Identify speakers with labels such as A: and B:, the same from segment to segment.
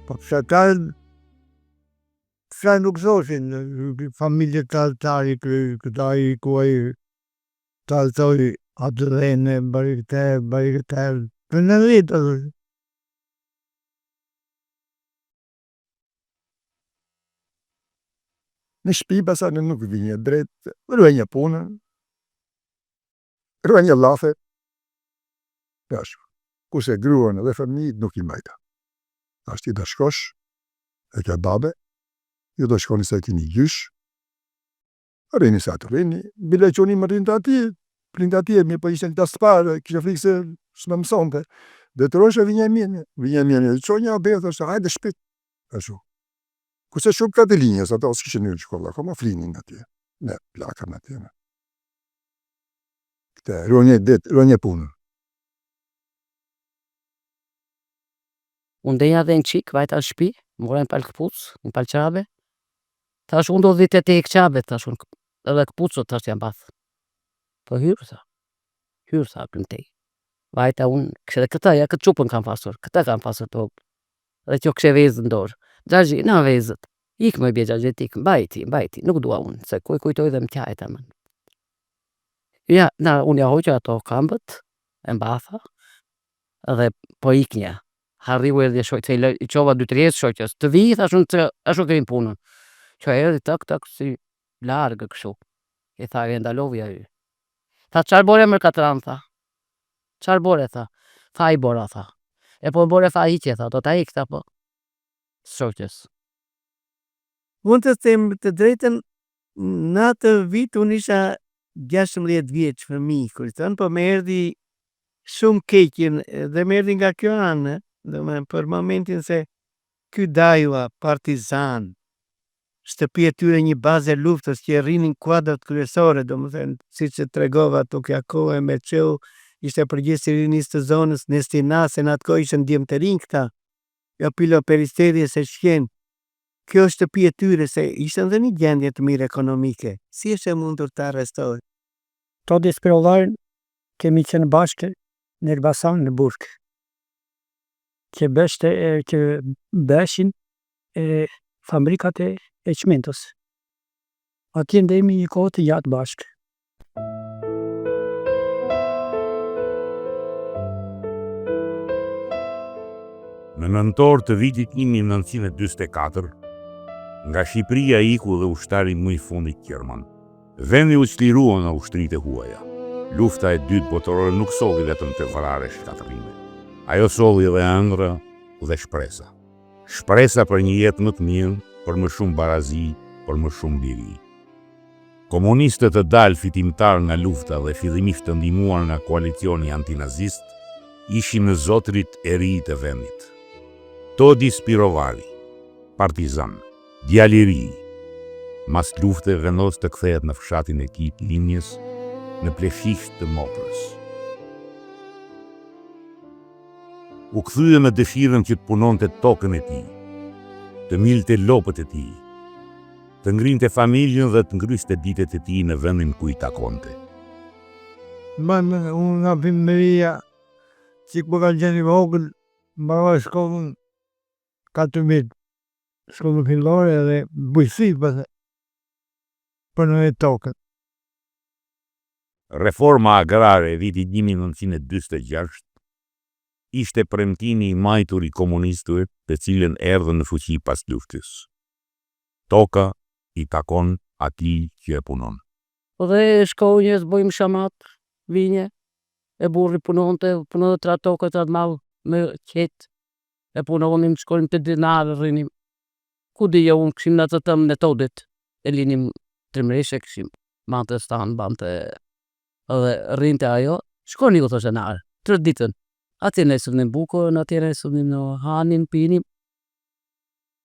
A: Po pse nuk thoshin familje talltari këta I kuaj talltoi atë dhene, bëri këtë, për në rritë.
B: Në shtëpi besa nuk vinje drejt, ruaj një punë, ruaj një lafe, ashtu. Kurse gruan dhe fëmijët nuk I mbajta. Ashtu I do shkosh, e ke babe, ju do shkoni se keni gjysh, rini sa të rini, bile që unë më rinë të atje, mi po ishte në klasë të parë, kishe frikë se s'me mësonte. Dhe të roshe vinja mjene, që një abet, është hajde shpit, ashtu. Kurse shumë ka të linjës, ato s'kishe një shkolla, ko ma flinin atje, ne, plaka në atje. Këte, ruaj një punë.
C: Unë denja dhe në qik, vajta në shpi, më gërën për këpuc, në për qabe. Thash unë do dhite të I qabe, thash unë, edhe këpucot thash janë bath. Po hyrë, tha këm tej. Vajta unë, kështë dhe këta, ja këtë qupën kam pasur, këta kam pasur të hopë. Dhe që kështë vezë në dorë. Gjagji, na vezët. Ikë më I bje gjagjet, ikë, mbajti, nuk dua unë, se kujtoj dhe më tjajt e mënë. Ja, unë ja hoqë ato kambët, e mbatha, edhe po ikë një. Harriu edhe shojtë, se I qova 2-3 shoqës, të vijë, thash unë, ashtu kejnë punën. Që edhe tak, si largë këshu. I tha, e ndalovja ju. Tha, qarë bore mërë katran, tha. Qarë bore, tha. Tha, I bora, tha. E po bore, tha, I që, tha, do ta ikë, tha, po. Shoqës.
A: Unë të them të drejten, në atë vit unë isha 16 vjeç fëmijë, kur thënë, po më erdhi shumë keqin dhe më erdhi nga kjo anë, domethënë për momentin se ky dajua partizan, shtëpia e tyre një bazë e luftës që rrinin kuadrat kryesore, domethënë siç e tregova Tokja kohë me çeu ishte përgjegjësi I rinisë të zonës Nestinase, në atë kohë ishte ndjem të rinj këta. Jo pilo peristeri se shken. Kjo shtëpi e tyre se ishte në një gjendje të mirë ekonomike. Si është e mundur të arrestojë?
D: To dispirollarën kemi qenë bashkë në Elbasan në Burg. Që beshin fabrikat e çmentës. Atje ndemi një kohë të gjatë bashkë.
E: Në nëntor të vitit 1944, nga Shqipëria iku dhe ushtari më I fundit Gjerman. Vendi u çlirua nga ushtritë e huaja. Lufta e dytë botërore nuk solli vetëm të vrarë shkatërrime. Ajo solli edhe ëndra dhe shpresa. Shpresa për një jetë më të mirë, për më shumë barazi, për më shumë liri. Komunistët të dalë fitimtar nga lufta dhe fillimisht të ndihmuar nga koalicioni antinazist, ishin në zotërit e ri të vendit. Todi Spirovari, partizan, djali I ri, mas lufte vendos të kthehet në fshatin e tij të linjës, në pleshisht të Moprës. U kthye me dëshirën që të punonte tokën e tij, të milte lopët e tij, të ngrinte familjen dhe të ngryste ditët e tij në vendin ku I takonte.
A: Unë nga Bimëria, që ku ka gjeni vogël, mbaroj shkollën 4 vjet, shkollën fillore dhe bujësi për në tokën.
E: Reforma agrare e vitit 1946 ishte premtimi I majtur I komunistëve të cilën erdhën në fuqi pas luftës. Toka I takon atij që e punon.
C: Dhe shkonjës bojmë shamat, vinje, e burri punonte tra tokë tra malë me qetë, e punonim, shkonim të dinarë, rrinim. Ku dija unë këshim në të tëmë në todit, e linim trimreshe këshim, mante stanë, bante, dhe rrinte ajo, shkoni u thoshe nare, 3 ditën. Atje nesënim bukën, atje nesënim në hanim, pinim.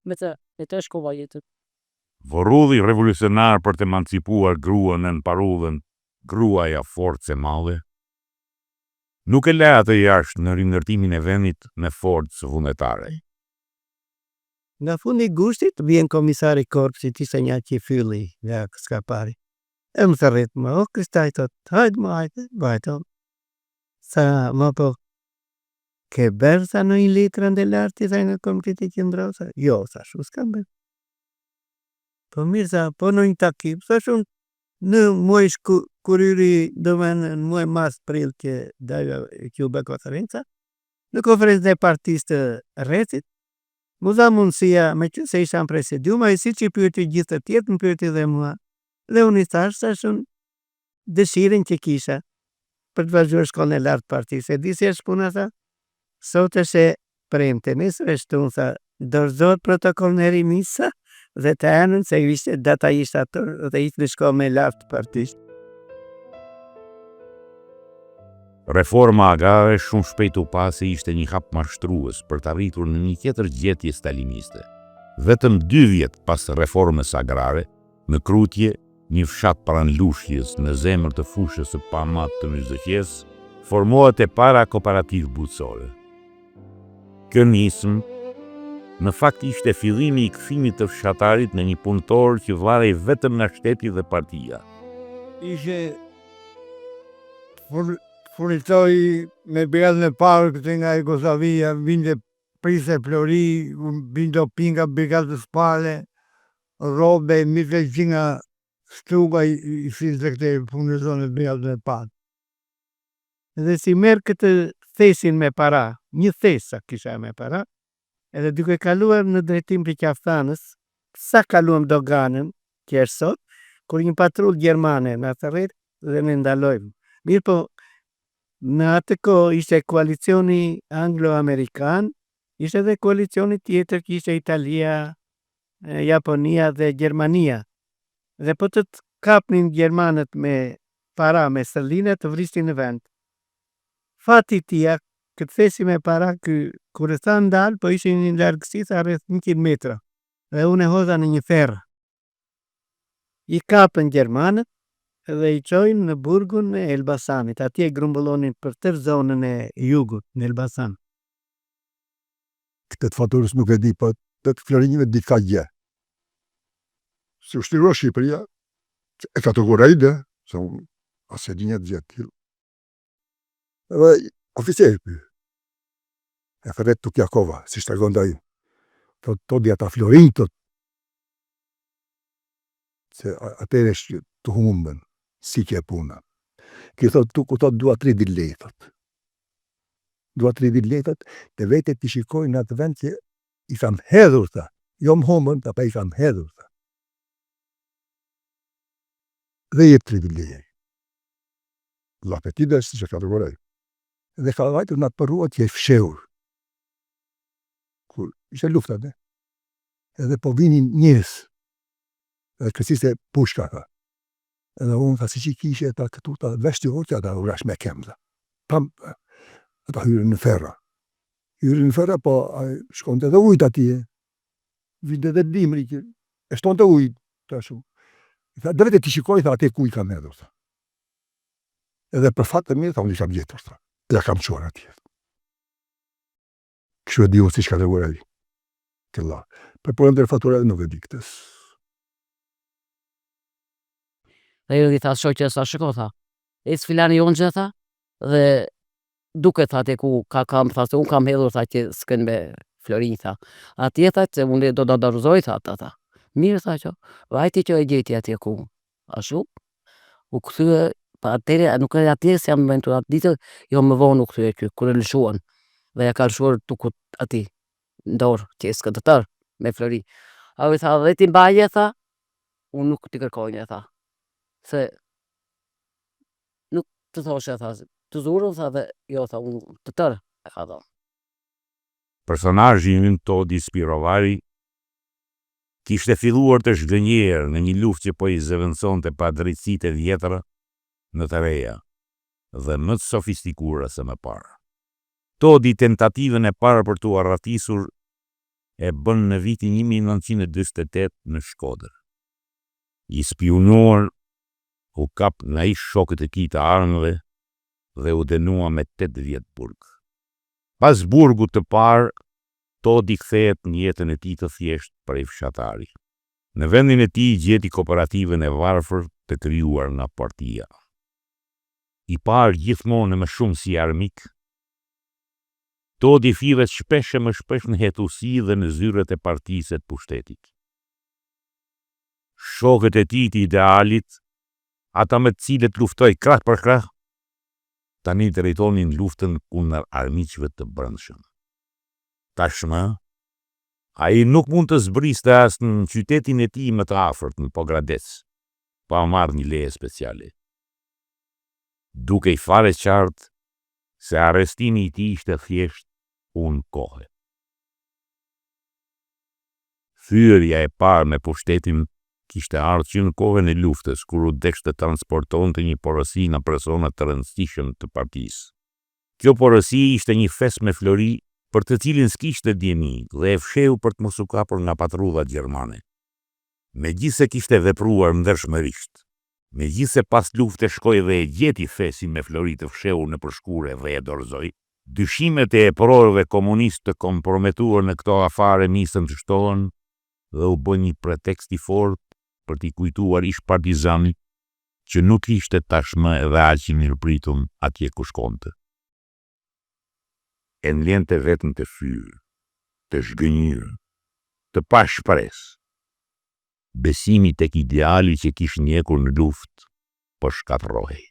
C: Me të shkova jetën.
E: Vorrulli revolucionar për të emancipuar gruan në parullën gruaja forcë e madhe, nuk e le atë jashtë në rindërtimin e vendit me forcë vullnetare.
A: Nga fundi gushtit vjen komisari korpsit, ishte një që fylli nga Skapari. E më thërrit më, Kristaj thot, hajtë më, vajtë. Sa më po, ke bërë sa në një letra ndelarti sa në komiteti qendror? Jo, thash, s'kam bërë. Po mirë sa, po në një takim, thash unë, në muaj kuriri në muaj mars prill që daja që u bë konferenca, në konferencën e partisë të rrecit, mu dha mundësia me që se isha në presidium, ai si që pyeti gjithë të tjerë, më pyeti dhe mua. Dhe unë i thash unë dëshirën që kisha për të vazhduar shkollën e lartë partisë. E di si është puna, tha? Sot është e premte, nesër është unë, tha, dorëzohet protokoll në rimisa dhe të anën se ishte data ishte atë dhe ishte në shkollën e lartë partisë.
E: Reforma agrare shumë shpejt u pa se ishte një hap mashtrues për të arritur në një tjetër gjetje staliniste. Vetëm 2 vjet pas reformës agrare, në Krutje, një fshat pranë Lushjes në zemër të fushës së pamat të Myzëqes, formohet e para kooperativ butësore. Kjo nisëm, në fakt ishte fillimi i kthimit të fshatarit në një punëtor që vlarej vetëm nga shteti dhe partia.
F: Ishe furnitoj me brigadën e parë këtë nga Jugoslavia, vinte Prise Flori, vindo pinga brigadës pale, robe, mirë që nga Struga i si sekretari furnizon e brigadën e parë.
A: Dhe si merë këtë thesin me para, një thesa kisha me para, edhe duke kaluar në drejtim të qaftanës, sa kaluam doganën, që është sot, kur një patrull gjermane në atërret dhe në ndalojmë. Mirë po, në atë kohë ishte koalicioni anglo-amerikan, ishte dhe koalicioni tjetër që ishte Italia, Japonia dhe Gjermania. Dhe po të kapnin gjermanët me para, me sterlinat, të vristin në vend. Fati tia, këtë thesi me para, kur e tha ndalë, po ishte një largësi sa rreth 100 metra. Dhe unë e hodha në një ferë. I kapën gjermanët dhe i qojnë në burgun e Elbasanit. Atje grumbullonin për tërë zonën e jugut në Elbasan.
B: Këtë faturës nuk e di, po të Florinjve di ka gjë. Se ushtrirua Shqipëria, e kategorajde, se unë asë e dinjët gjë tjilë. Dhe oficerë për, e Ferret Tukjakova, si shtagon da i, to djata Florin, se atër është të humbën, si që e puna. Kjo thot, tu ku thot 2-3 ditë letët. 2-3 ditë letët, të vete të shikojnë në atë vend që i kam hedhur, tha. Jo më humbën, ta pa i kam hedhur, tha. Dhe jep 3 ditë letët. La Petite është që ka të gorej. Dhe ka vajtur në atë përrua që e fsheur. Kur ishte lufta, ne? Edhe po vinin njës. Edhe kësiste pushka, tha. Edhe unë, tha, si që kishe, ta këtu, ta veshti orë, ta urash me kem, tha. Pam, ta hyrën në ferra. Hyrën në ferra, po shkonte dhe ujt atje. Vinde dhe dimri, që e shtonte ujt, ta shumë. Tha, dhe vete t'i shikoj, tha, ate ku i kam edhur, tha. Edhe për fatë të mirë, tha, unë i kam gjetur, tha. Ja kam qora atje. Kështu e di unë si shka të gorej. Këlla. Për përëm të fatura nuk e di këtës.
C: Dhe ju i tha shoqës sa shiko, tha. E s'filani jonë gjë, tha. Dhe duke, tha, te ku ka kam, tha, se unë kam hedhur, tha, që s'kën me Florin, tha. Atje, tha, që unë do daruzoj, tha, tha. Mirë, tha, që vajti që e gjeti atje ku. Ashu, u këthyë, pa atere, nuk e atje se jam ventur atë ditë, jo më vonë u këthyë që, kërë lëshuan. Dhe ja ka lëshuar tukut ati, ndorë, që e s'ka të tërë, me Flori. A u i tha, dhe ti mbaje, tha, unë nuk t'i kërkojnë, tha. Se, nuk të thoshe, tha, të zurën, tha, dhe jo, tha, unë të tërë, e ka thonë.
E: Personazhi ynë Todi Spirovari kishte filluar të zhgënjerë në një luftë që po i zëvendësonte padrejtësitë e vjetra në të reja dhe më të sofistikuara se më parë. Todi tentativën e parë për t'u arratisur e bën në vitin 1948 në Shkodër. I spionuar, u kap nga i shokët e tij të armëve dhe u dënua me 8 vjet burg. Pas burgut të parë, Todi kthehet në jetën e tij të thjeshtë prej fshatari. Në vendin e tij gjeti kooperativën e varfër të krijuar nga partia. I parë gjithmonë më shumë si armik, Todi firet shpesh e më shpesh në hetusi dhe në zyrët e partisë të pushtetit. Shokët e tij të idealit, ata me të cilët luftoi krah për krah, tani drejtonin luftën kundër armiqve të brendshëm. Tashmë, ai nuk mund të zbriste as në qytetin e tij më të afërt në Pogradec, pa marrë një leje speciale. Duke i fare qartë se arrestimi i tij ishte thjesht unë kohë. Thyerja e parë me pushtetin kishte ardhur që në kohën e luftës, kur u deshte të transportonte një porosi në persona të rëndësishëm të partisë. Kjo porosi ishte një fes me flori për të cilin s'kishte dieni dhe e fsheu për të mos u kapur nga patrullat gjermane. Megjithse kishte vepruar ndershmërisht, megjithse pas lufte shkoi dhe e gjeti fesin me flori të fshehur në përshkure dhe e dorëzoi, dyshimet e eprorëve komunistë të komprometuar në këto afare nisën të shtohen dhe u bën një pretekst i fortë për t'i kujtuar ish partizanit që nuk ishte tashmë edhe aq i mirëpritur atje ku shkonte. E nlente vetën të fyrë, të zhgënjur, të pa shpresë. Besimi tek ideali që kish njekur në luftë po shkatërrohej.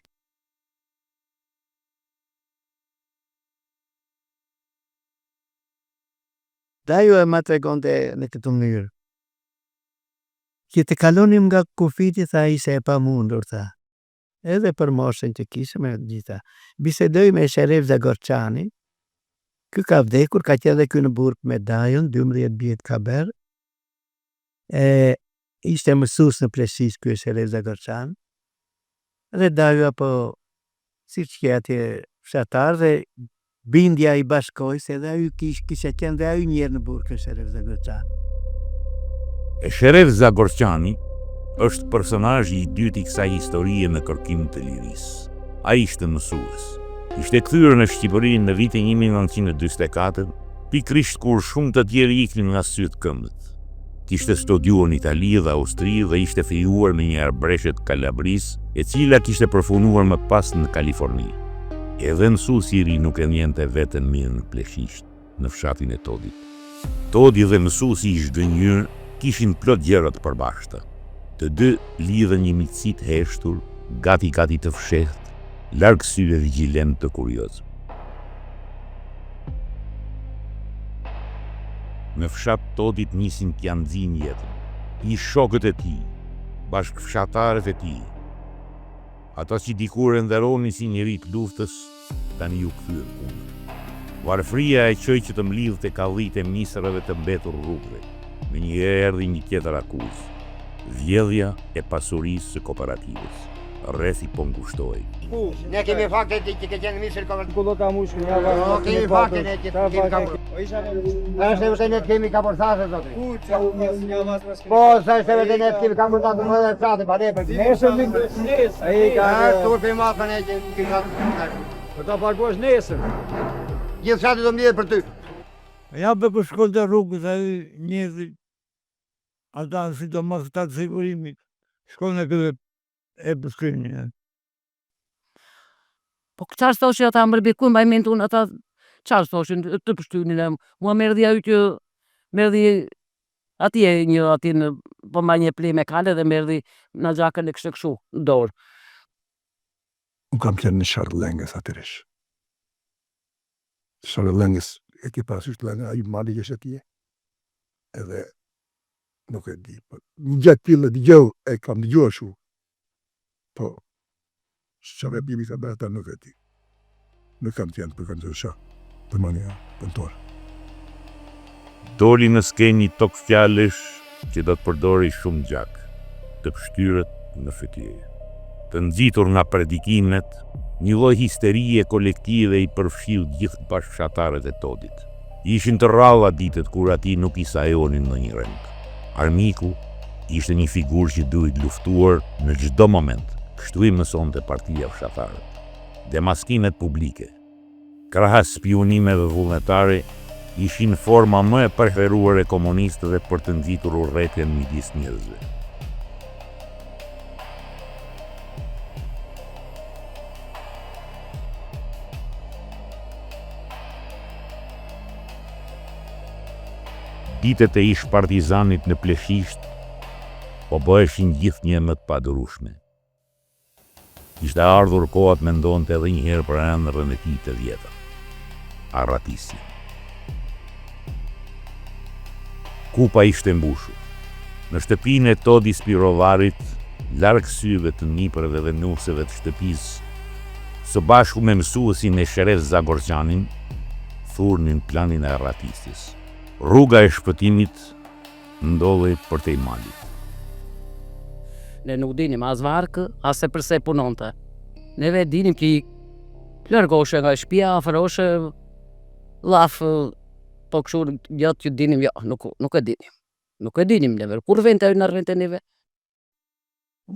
A: Dajo e ma tregonte në këtë mënyrë. Që të kalonim nga kufiti, tha, ishte e pamundur, tha. Edhe për moshën që kishte me gjitha. Bisedoj me Sheref Zagorçani. Ky ka vdekur, ka qenë dhe ky në burg me Dajon, 12 vjet ka bërë. Ishte mësues në Pleshish ky Sheref Zagorçan. Dhe Dajo apo siç që atje fshatar dhe bindja i bashkoi se dhe ai kishte qenë dhe ai një herë në burg Sheref Zagorçan.
E: E Sheref Zagorçani është personazhi i dytë i kësaj historie në kërkim të lirisë. Ai ishte mësues. Ishte kthyer në Shqipëri në vitin 1944, pikërisht kur shumë të tjerë iknin nga syt këmbët. Kishte studiuar në Itali dhe Austri dhe ishte fijuar me një arbreshet Kalabris, e cila kishte përfunuar më pas në Kaliforni. Edhe mësuesi i ri nuk e njente veten mirë në Pleshisht, në fshatin e Todit. Todi dhe mësuesi i zhgënjur kishin plot gjëra të përbashkëta. Të dy lidhen një miqësi të heshtur, gati të fshehtë, larg syve vigjilent të kurioz. Në fshat Todit nisin t'ja nxjin jetën. I shokët e tij, bashkëfshatarët e tij. Ata që dikur e nderonin si njerëz të luftës, tani u kthyen punë. Varfëria e qoj që të mlidhte kallit e misrave të mbetur rrugëve. Me një erdhi një tjetër akuzë, vjedhja e pasurisë së kooperativës. Rreth i po ngushtoi.
G: Ne kemi fakte që ke qenë misër kooperativë.
F: Kullo ta mush një
G: Kemi fakte ne që kemi kapur. Është vërtet ne kemi kapur thasë zotri. Po, sa është vërtet ne kemi kapur thasë më dhe thasë pa ne për.
F: Nesër ai ka
G: turpi mafën e që kemi kapur.
F: po ta paguash nesër.
G: Gjithë shati do mbledh për ty.
F: Ja be për shkollë të rrugës, ai njerëzit, ata sidomos këta të sigurimit, shkollën e këtë e përshkrymin.
C: Po çfarë thoshin ata mbërbikun, mbaj mendun ata çfarë thoshin të pështynin e mua merdi ajo që merdi atje një aty në po mbaj një ple me kale dhe merdi në xhakën e kishte kështu në dorë.
B: Unë kam qenë në Sharlengës atërish. Sharlengës e ke parasysh të lënga, ai mali që është atje. Edhe nuk e di. Një gjatë pillë dëgjoj, e kam dëgjuar shu. Po, çfarë bimi ka bërë ata nuk e di. Nuk kam qenë për kanë shah. Për mania pëntor.
E: Doli në skenë një tokë fjalësh që do të përdori shumë gjak, të pshtyrët në fytyrë. Të nxitur nga predikimet, një lloj histerie kolektive i përfshiu gjithë bashkëfshatarët e Todit. Ishin të rralla ditët kur ati nuk i sajonin në një rend. Armiku ishte një figurë që duhet luftuar në çdo moment, kështu i mësonte partia fshatare. Demaskimet publike, krahas spionimeve vullnetare, ishin forma më e preferuar e komunistëve për të nxitur urrëtitjen midis njerëzve. Ditët e ish partizanit në Pleshisht po bëheshin gjithnjë më të padurueshme. Ishte ardhur koha të mendonte edhe një herë për ëndrrën e tij të vjetër, Arratisi. Kupa ishte mbushur. Në shtëpinë e Todi Spirovarit, larg syve të nipërve dhe nuseve të shtëpisë, së bashku me mësuesin e Sherez Zagorxhanin, thurnin planin e Arratisis. Rruga e shpëtimit ndodhej përtej malit.
C: Ne nuk dinim as varkë, as se përse punonte. Neve dinim që largoshe nga shtëpia, afroshe llaf, po kështu gjatë që dinim, jo, nuk e dinim. Nuk e dinim neve, kur vente në rrente neve.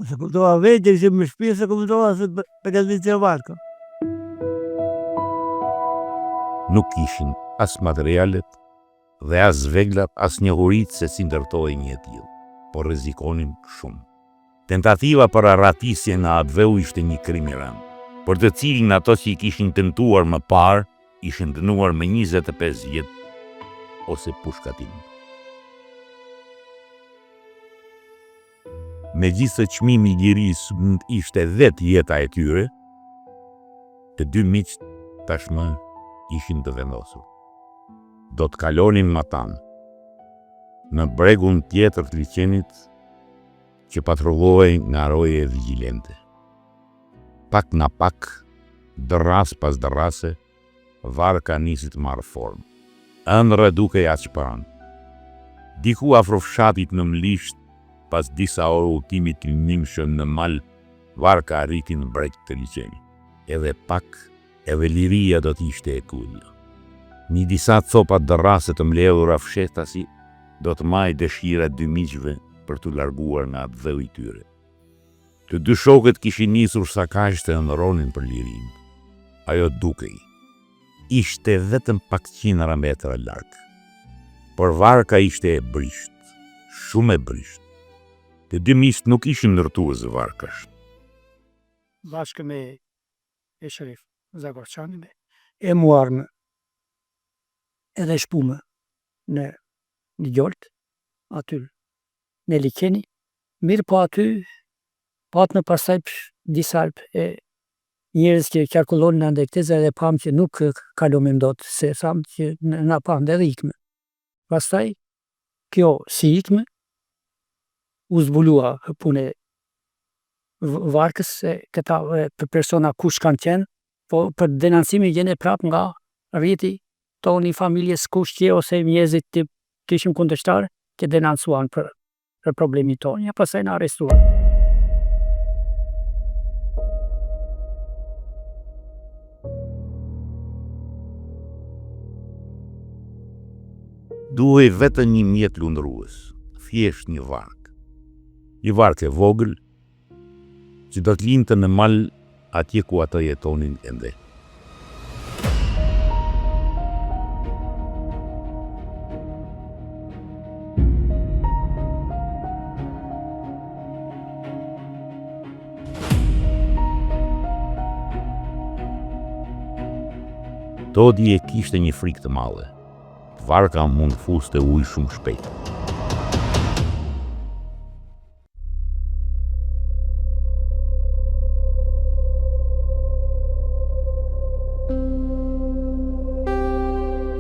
A: Se kuptova vetë që më shtëpi se kuptova se përgatitja varka.
E: Nuk kishin as materialet dhe as veglat, as njohurit se si ndërtoi një tillë, por rrezikonin shumë. Tentativa për arratisje në Atveu ishte një krim i rënd, për të cilin ato që i kishin tentuar më parë ishin dënuar me 25 vjet ose pushkatim. Megjithëse çmimi i lirisë mund ishte 10 jeta e tyre, të dy miqt tashmë ishin të vendosur. Do të kalonin Matan, në bregun tjetër të liçenit që patrullohej nga roje vigjilente. Pak nga pak, dërras pas dërrase, varka nisi të marrë formë. Ëndrra dukej aq pranë. Diku afro fshatit në Mlisht, pas disa orë udhëtimit të nimshëm në mal, varka arriti në breg të liçenit. Edhe pak, edhe liria do t'ishte e kullë. Një disa copa dërrase të mbledhura fshehtasi do të maj dëshira dy miqve për të larguar nga Atveu i tyre. Të dy shokët kishin nisur sa kaq të ëndrronin për lirinë. Ajo dukej. Ishte vetëm pak qindra metra larg. Por varka ishte e brisht, shumë e brisht. Të dy miqt nuk ishin ndërtues varkash.
D: Bashkë me e Sherif Zagorxhanin e muarnë edhe shpumë në Gjolt, aty në liçeni, mirë po aty patë në pasaj disa e njerëz që qarkullonin në ndekteza dhe pam që nuk kalome dot, se tham që na pan edhe ikme. Pastaj kjo si ikme u zbulua punë varkës se këta persona kush kanë qenë, po për denancimin gjene prap nga rriti toni familjes kush që ose mjezit të kishim kundërshtar që denancuan për problemin tonë, ja pastaj na arrestuan.
E: Duhej vetëm një mjet lundrues, thjesht një vark. Një vark e vogël që do të lindte në mal atje ku ata jetonin ende. Todi e kishte një frikë të madhe. Varka mund fuste ujë shumë shpejt.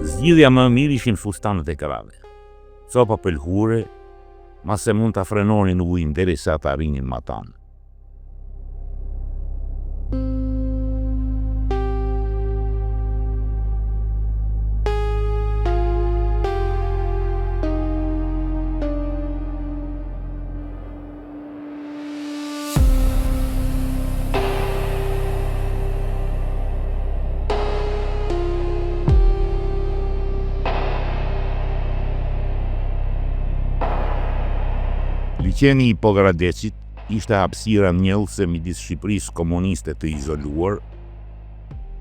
E: Zgjidhja më e mirë ishin fustanët e krave. Copa pëlhure, mase mund ta frenonin ujin derisa ta arrinin Matan. Liçeni i Pogradecit ishte hapësira njellëse midis Shqipërisë komuniste të izoluar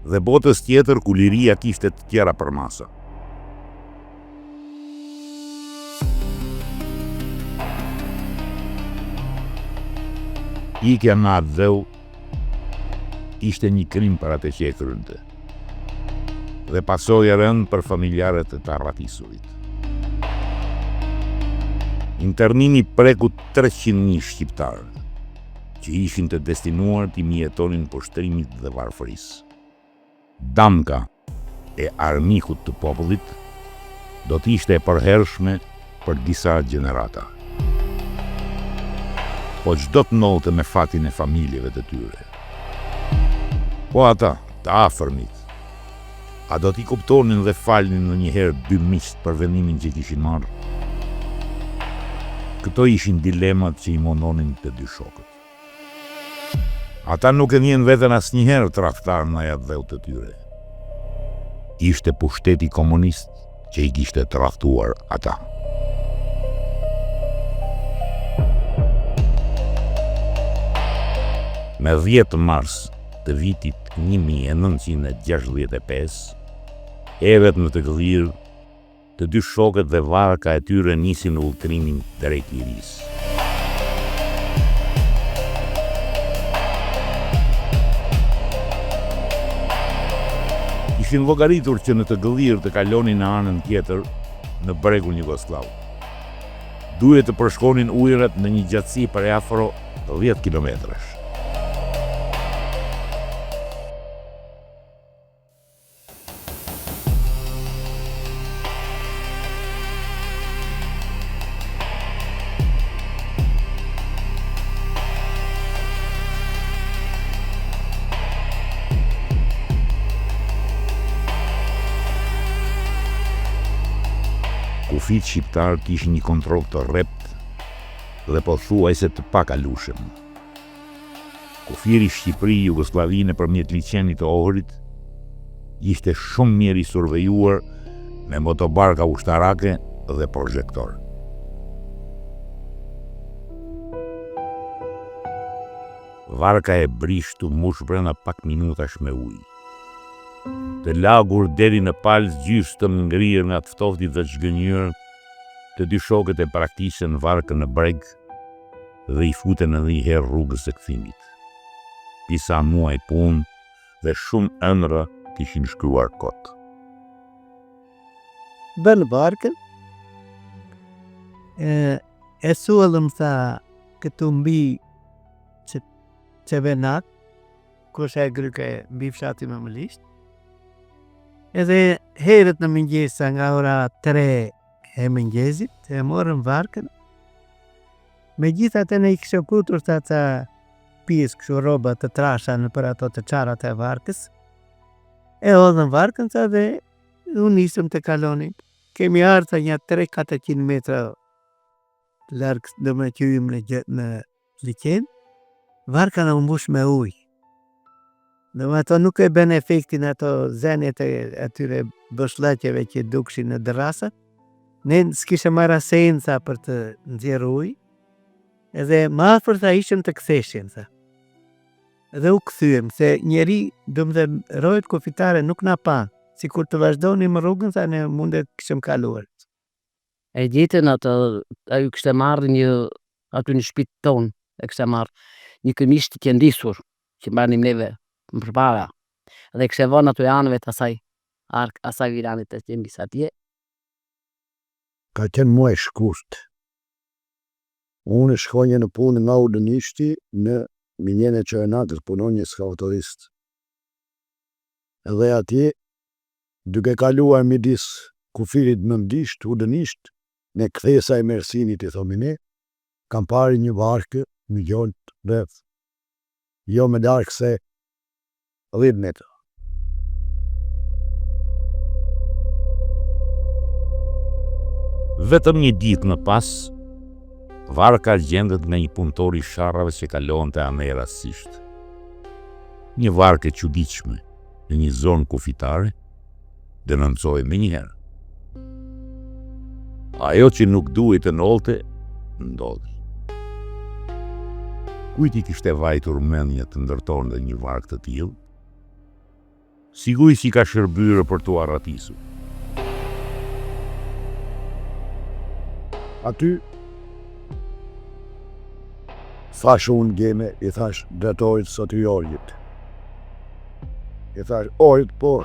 E: dhe botës tjetër ku liria kishte të tjera përmasa. Ikja në Atveu ishte një krim për atë që e krynte dhe pasojë e rënd për familjarët e të arratisurit. Internimi preku 300.000 shqiptarë, që ishin të destinuar të mjetonin poshtrimit dhe varfërisë. Damka e armikut të popullit do të ishte e përhershme për disa gjenerata. Po çdo të ndodhte me fatin e familjeve të tyre. Po ata, të afërmit, a do t'i kuptonin dhe falnin në njëherë bymisht për vendimin që kishin marrë? Këto ishin dilemat që i mundonin të dy shokët. Ata nuk e njën veten asnjëherë tradhtar në atë dheu të tyre. Ishte pushteti komunist që i kishte tradhtuar ata. Me 10 mars të vitit 1965, erët në të Gëllir, të dy shokët dhe varka e tyre nisin udhëtrimin drejt Lirisë. Ishin llogaritur që në të Gëllir të kalonin në anën tjetër në bregun Jugosllav. Duhet të përshkonin ujërat në një gjatësi për afro 10 kilometrash. Kufit shqiptar kishin një kontroll të rrept dhe pothuajse të pakalueshëm. Kufiri Shqipëri-Jugosllavi nëpërmjet liçenit të Ohrit ishte shumë mirë i survejuar me motobarka ushtarake dhe projektor. Varka e brishtu mush brenda pak minutash me ujë. Të lagur deri në palës gjysë të ngrirë nga të ftoftit dhe zhgënjur, të dy shokët e praktikën varkën në breg dhe i futen edhe një herë rrugës së kthimit. Disa muaj punë dhe shumë ëndra kishin shkruar kot.
A: Bën barkën, e suallëm tha këtu mbi Çevenat, kush e gryke mbi fshati me Mëlisht. Edhe herët në mëngjesa nga ora 3 e mëngjesit, e morëm varkën. Megjithatë ne i kishte kutur ta pjesë kështu rroba të trasha në për ato të çarat e varkës. E hodhëm varkën dhe u nisëm të kalonin. Kemi ardhur një 300-400 metra larg do me qyjëm në liqen. Varka në mbush me ujë. Dhe ato nuk e bën efektin ato zenjet e atyre bëshllaqeve që dukshin në derrasa. Ne s'kishte marrë asenca për të nxjerrë ujë. Edhe më afër tha ishim të ktheshin tha. Dhe u kthyem se njeri domethënë rojet kufitare nuk na pa. Sikur të vazhdonim rrugën tha ne mundet kishim kaluar.
C: E gjetën atë, ai kishte marrë aty në shtëpinë tonë, e kishte marrë një këmish të qëndisur që mbanim neve më përpara. Dhe kishte vënë aty anëve të asaj viranit të qendis atje.
B: Ka qenë muaj shkurt. Unë shkonje në punë nga udhënishti në minjen e Çevenatës, punonje si autorist. Edhe atje, duke kaluar midis kufirit Mëndisht, udhënisht, në kthesa e Mersinit i thomi ne, kam parë një varkë, një gjolt rreth, jo me darkë se 10 metra.
E: Vetëm një ditë më pas, varka gjendet nga një punëtor i sharrave që kalonte anerasisht. Një varkë e çuditshme në një zonë kufitare, denoncoi më njëherë. Ajo që nuk duhet të ndolte, ndodhi. Kujt i kishte vajtur mendja të ndërtonte një varkë të tillë? Sigurisht si ka shërbyer për t'u arratisur.
B: Aty, thash unë geme, i thash dretorit sotriorjit. I thash, ojt, po,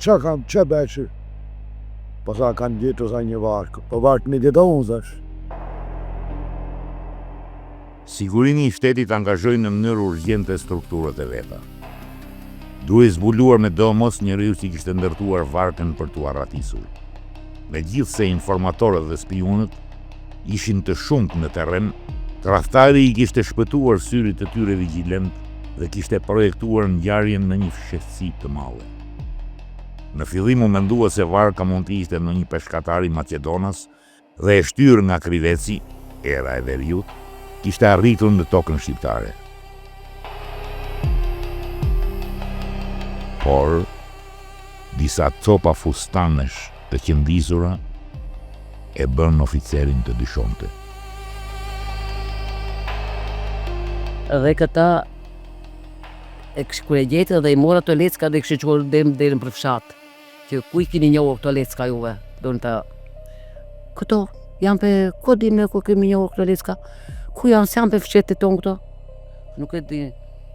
B: qa kam, që beqë? Po tha, kanë gjetur sa një varkë, po varkë një djetë unë, thash.
E: Sigurimi I shtetit angazhoi në mënyrë urgjente strukturët e veta. Duhej zbuluar me domos njeriu që kishte ndërtuar varkën për t'u arratisur. Megjithse informatorët dhe spionët ishin të shumtë në terren, tradhtari I kishte shpëtuar syrit e tyre vigjilent dhe kishte projektuar ngjarjen në një fshehtësi të madhe. Në fillim u mendua se varka mund të ishte në një peshkatar I Macedonas dhe e shtyrë nga Kriveci, era e veriut, kishte arritur në tokën shqiptare. Por, disa copa fustanesh të qëndizura e bën oficerin të dyshonte.
C: Dhe këta kur e gjetë dhe I mora të lecka dhe kështë qërë deri në përfshat. Që ku I kini njohur këto lecka juve? Do në të... Këto, janë për... Ko dim ne ku kemi njohur këto lecka? Ku janë, si janë për fshetit tonë këto? Nuk e di.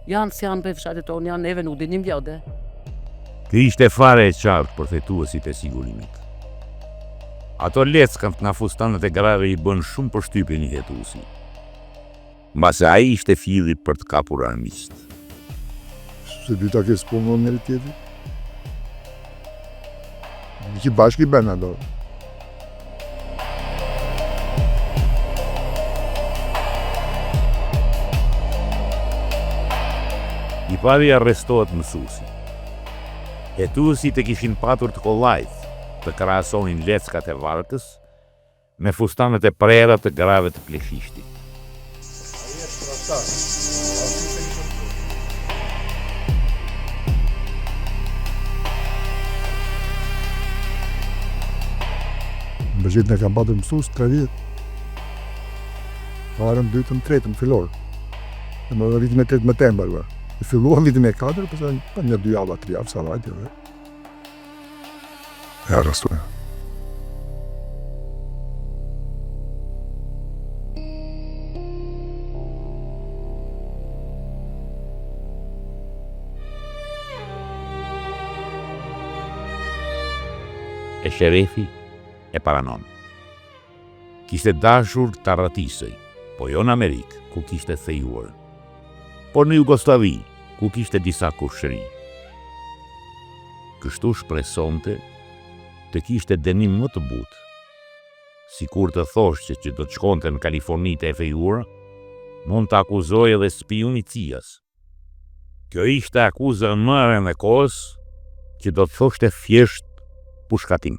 C: Janë, si janë për fshetit tonë, janë neve nuk dinim vjaude.
E: Ky ishte fare e qartë për fetuesit e sigurimit. Ato leckat nga fustanët e grave I bën shumë përshtypje një hetuesi. Mbase ai ishte filli për të kapur armiqt.
B: Se dyta ke s'punon njëri tjetri. Që bashkë I bën ato.
E: I pari arrestohet mësuesi. Hetuesit e kishin patur të kollajt të krahasonin leckat e varkës me fustanët e prera të grave të pleshishtit.
B: Në bëgjit në kam patur mësus 3 vjet. Parën 2-ën 3-ën fillor. Në më vitin e 8 më tembar. E filluam vitin e 4, përsa një 2 javë, 3 javë, sa vajtë. E arrestuja.
E: E sherefi e paranon. Kishte dashur të arratisej, po jo në Amerikë, ku kishte thejuar, por në Jugoslavi, ku kishte disa kushëri. Kështu shpresonte të kishte dënim më të butë, si kur të thoshte që do të shkonte në Kaliforni të e fejuar, mund të akuzoj edhe spioni CIA-s. Kjo ishte akuza më e rëndë e kohës, që do të thoshte thjesht pushkatim.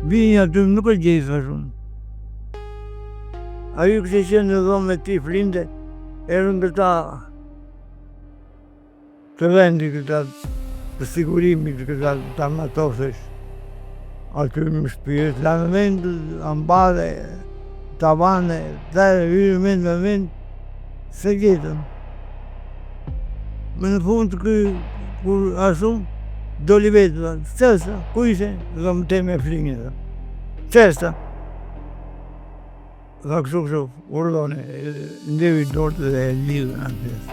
F: Vini aty nuk e gjej thashun. Ajo kështë qenë në dhomë me ti flinde, erën këta të vendi, këta të sigurimi, këta të armatosësh. Aty më shpirët, la në vend, ambare, tavane, dhere, hyrë vend me vend, se gjetëm. Me në fund të kur asun, doli vetë, qesta, ku ishe? Dhe më te me flinjë, qesta. Dhe kështu, urdone, ndevi dorë dhe lidhë në pjesë.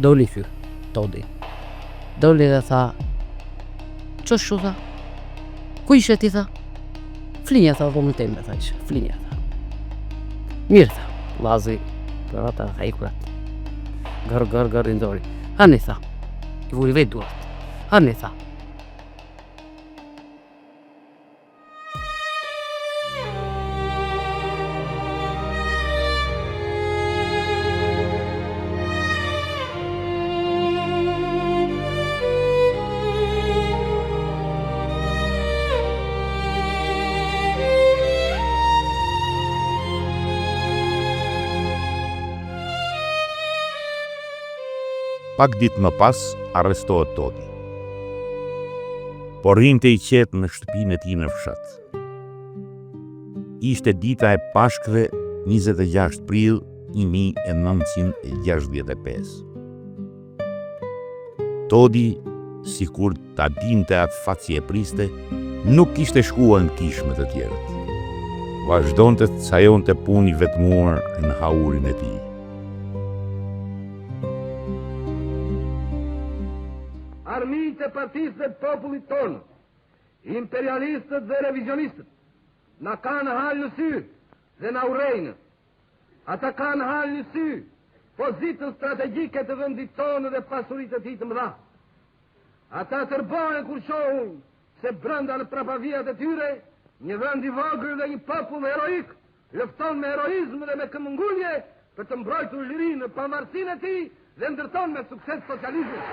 C: Doli ky, Todi. Doli dhe tha, që shu tha? Ku ishe ti tha? Flinja tha, dhomën teme tha ishe, flinja tha. Mirë tha, lazi, për ata hajkurat. Gër, indori. Hani tha, I vuri vetë duart. Hani tha.
E: Pak ditë më pas, arrestohet Todi. Por rinte I qetë në shtëpinë e tij në fshat. Ishte dita e Pashkëve 26 prill 1965. Todi, sikur ta dinte atë facie e priste, nuk kishte shkuar në kishë me të tjerët. Vazhdonte të cajonte puni vetmuar në haurin e tij.
H: partisë dhe popullit tonë, imperialistët dhe revizionistët, na kanë halë në sy dhe na urrejnë. Ata kanë halë në sy pozitën strategjike të vendit tonë dhe pasuritë të tij të mëdha. Ata tërbohen kur shohin se brenda në prapavijat e tyre një vend i vogël dhe një popull heroik lufton me heroizëm dhe me këmbëngulje për të mbrojtur lirinë, pavarësinë e tij dhe ndërton me sukses socializmin.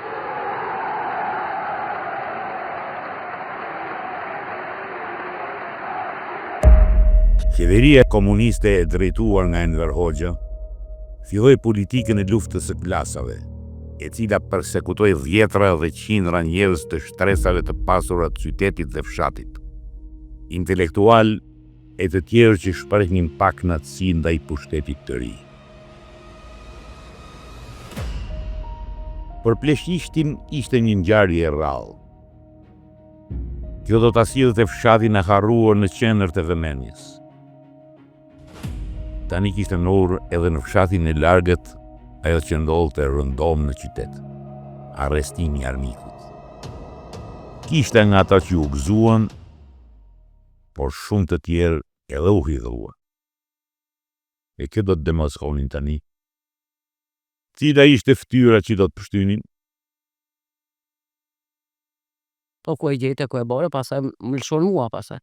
E: Qeveria komuniste e drejtuar nga Enver Hoxha filloi politikën e luftës së klasave, e cila persekutoi dhjetra dhe qindra njerëz të shtresave të pasura të qytetit dhe fshatit, intelektual e të tjerë që shprehnin pak natësi ndaj pushtetit të ri. Për pleshishtin ishte një ngjarje e rrallë. Kjo do ta sillte fshatin e harruar në qendër të vëmendjes. Tani kishte ndodhur edhe në fshatin e largët ajo që ndodhte rëndom në qytet, arrestimi i armikut. Kishte nga ata që u gëzuan, por shumë të tjerë edhe u hidhuan. E kjo do të demonstronin tani. Cila ishte fytyra që do të pështynin?
C: Po ku e gjete, ku e bore, pasaj më lëshon mua pasaj.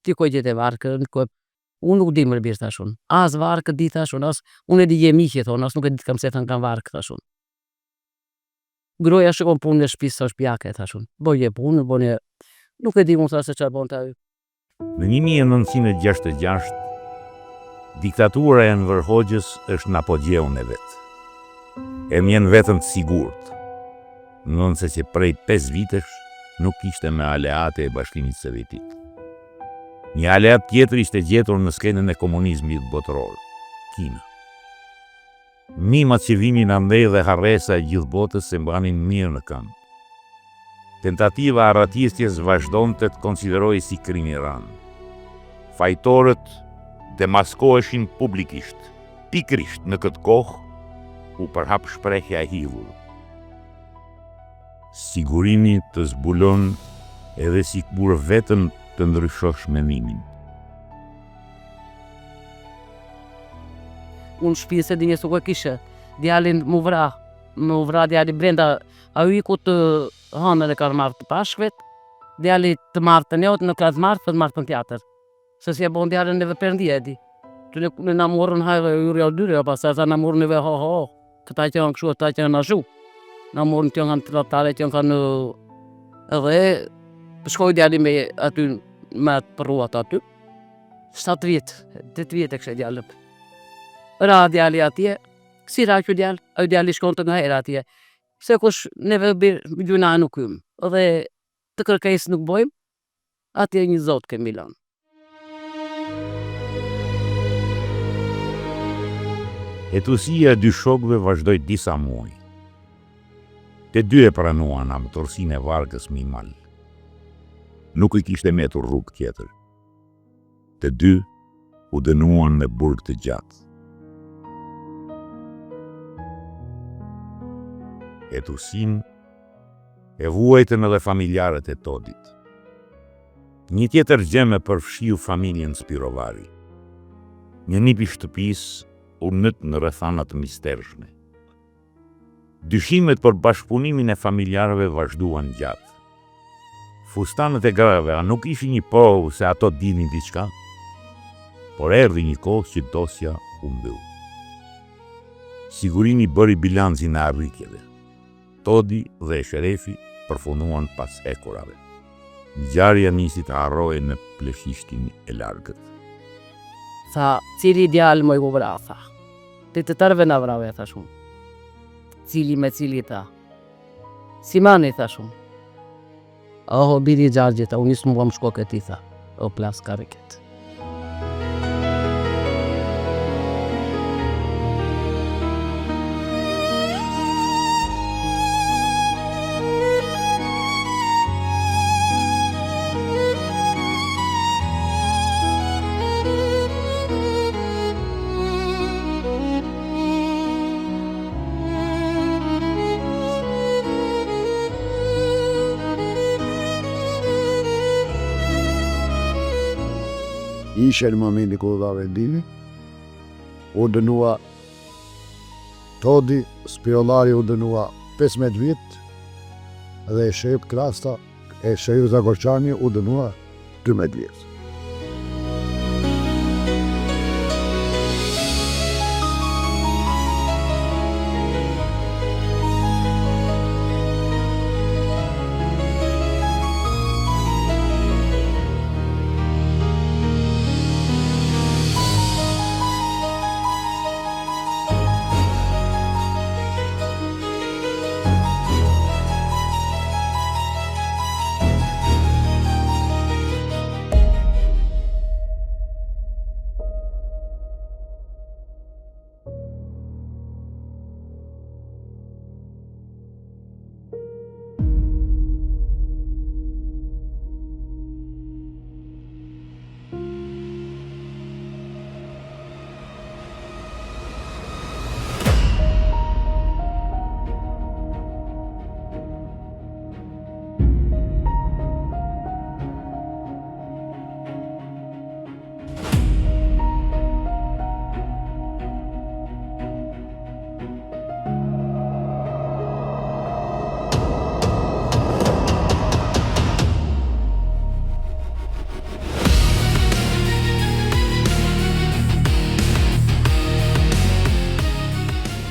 C: Ti ku e gjete varkën, unë nuk di më rëbirë thashun. As varkë di thashun, as unë e di je miqje thonë, as nuk e di kam se thënë kam varkë thashun. Groja shikon punë në shtëpisë së shtëpiake thashun. Boje punë, bone, nuk e di unë thashë se çfarë bonte ajo.
E: Në 1966, diktatura e Enver Hoxhës është në apogjeun e vet. E mjen vetëm të sigurt, nëse që prej 5 vitesh nuk ishte me aleate e Bashkimit Sovjetik. Një aleat tjetër ishte gjetur në skenën e komunizmit botëror, Kina. Mimat që vimin andej dhe harresa e gjithë botës se mbanin mirë në këmbë. Tentativa arratistjes vazhdonte të konsideroj si krim i rënd. Fajtorët demaskoheshin publikisht. Pikrisht në këtë kohë u përhap shprehja e hidhur. Sigurimi të zbulon edhe si kur vetëm të ndryshosh mendimin.
C: Unë shpijë se dinje s'u e kishe, djalin mu vra djali brenda, a u iku të hanën e ka marrë të pashkvet, djali të marrë të njot, në ka të marrë të teatër. Se si e bon djalin neve përndi e di. Të në namorën hajre e uri o dyre, pasaj sa namorën neve ho, këta që janë këshu, këta që janë ashu. Namorën të janë të latare, që janë edhe shkoj djali me aty me të përruat aty. 7 vjetë, 8 vjetë e kështë djallë. Ra djali atje, kësi ra që djallë, a djali shkon të nga herë atje. Se kush neve birë gjuna nuk ymë, edhe të kërkejs nuk bojmë, atje një zotë kemi lanë.
E: Etusia e dy shokëve vazhdoi disa muaj. Të dy e pranuan amëtorsinë e varkës me mal. Nuk i kishte metur rrugë tjetër. Të dy u dënuan me burg të gjatë. Etusin e vuajtën edhe familjarët e Todit. Një tjetër gjë përfshiu familjen Spirovari. Një nip i shtëpisë u nët në rrethanat mistershme. Dyshimet për bashkëpunimin e familjarëve vazhduan gjatë. Fustanët e grave a nuk ishin një provë se ato dinin diçka, por erdhi një kohë që dosja u mbyll. Sigurimi bëri bilancin e arritjeve. Todi dhe sherefi përfunduan pas hekurave. Ngjarja nisi të harrohej në pleshishtin e largët.
C: Tha, cili djalë më i u vra, tha. Të tërve në vrave, tha shumë. Cili me cili, tha. Simani, tha shumë. Oho, biri Gjargjeta, unë nisë më shko këti, tha. O plas kariket.
B: ishe në momentin kur dha vendimin. U dënua Todi, Spiollari u dënua 15 vjet dhe Shef Krasta e Shef Zagorçani u dënua 12 vjet.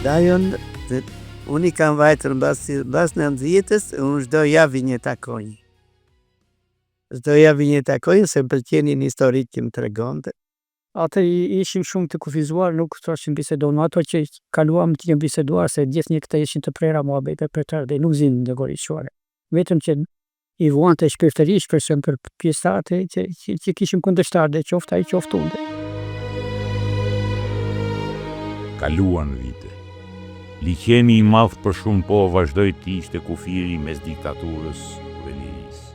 A: Dajon, unë I kam vajtër bas 90-s, unë çdo javë një takoj. Çdo javë një takoj, se më pëlqenin historik që më tregonte.
D: Atë ishim shumë të kufizuar, nuk thashim bisedon, ato që kaluam të jem biseduar se gjithë një këta ishin të prera muhabete për tërë dhe nuk zinë në goriqësuare. Vetëm që I vuan të shpirtërish për pjesëtarët që kishim kundërshtar dhe qofta I qoftunde.
E: Kaluan vite. Liqeni I madh për shumë po vazhdoi të ishte kufiri mes diktaturës dhe lirisë.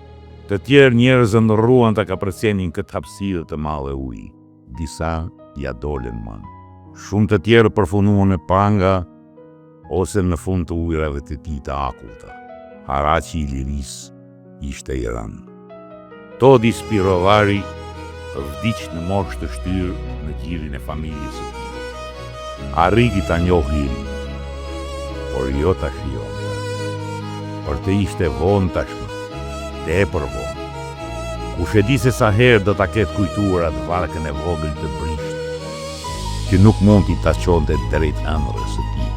E: Të tjerë njerëz ndërruan të kapërcenin këtë hapësirë të madhe uji. Disa ja dolën man. Shumë të tjerë përfunuan në panga ose në fund të ujrave të tij të akulta. Haraqi I lirisë ishte I rënë. Todi Spirovari vdiq në moshë të shtyrë në qirin e familjes së tij. Arriti ta njohë lirin, por jo ta shijonte. Por të ishte vonë tashmë, tepër vonë. Kush e di se sa herë do ta ketë kujtuar atë varkën e vogël të brisht, që nuk mund t'i ta çonte drejt ëndrrës së tij,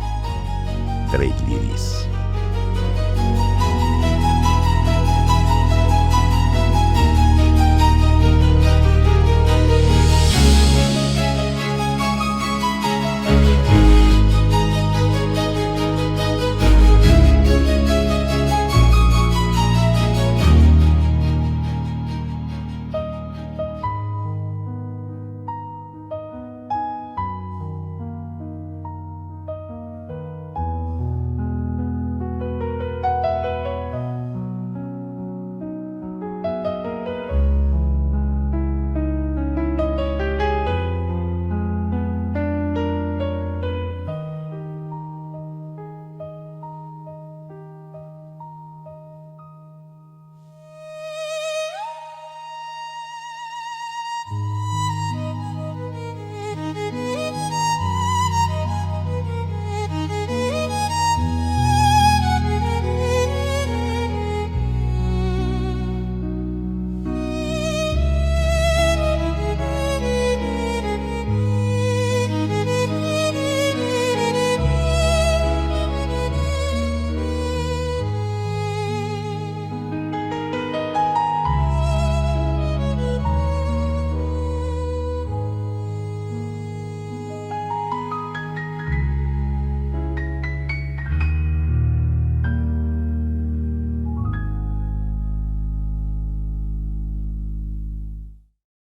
E: drejt lirisë.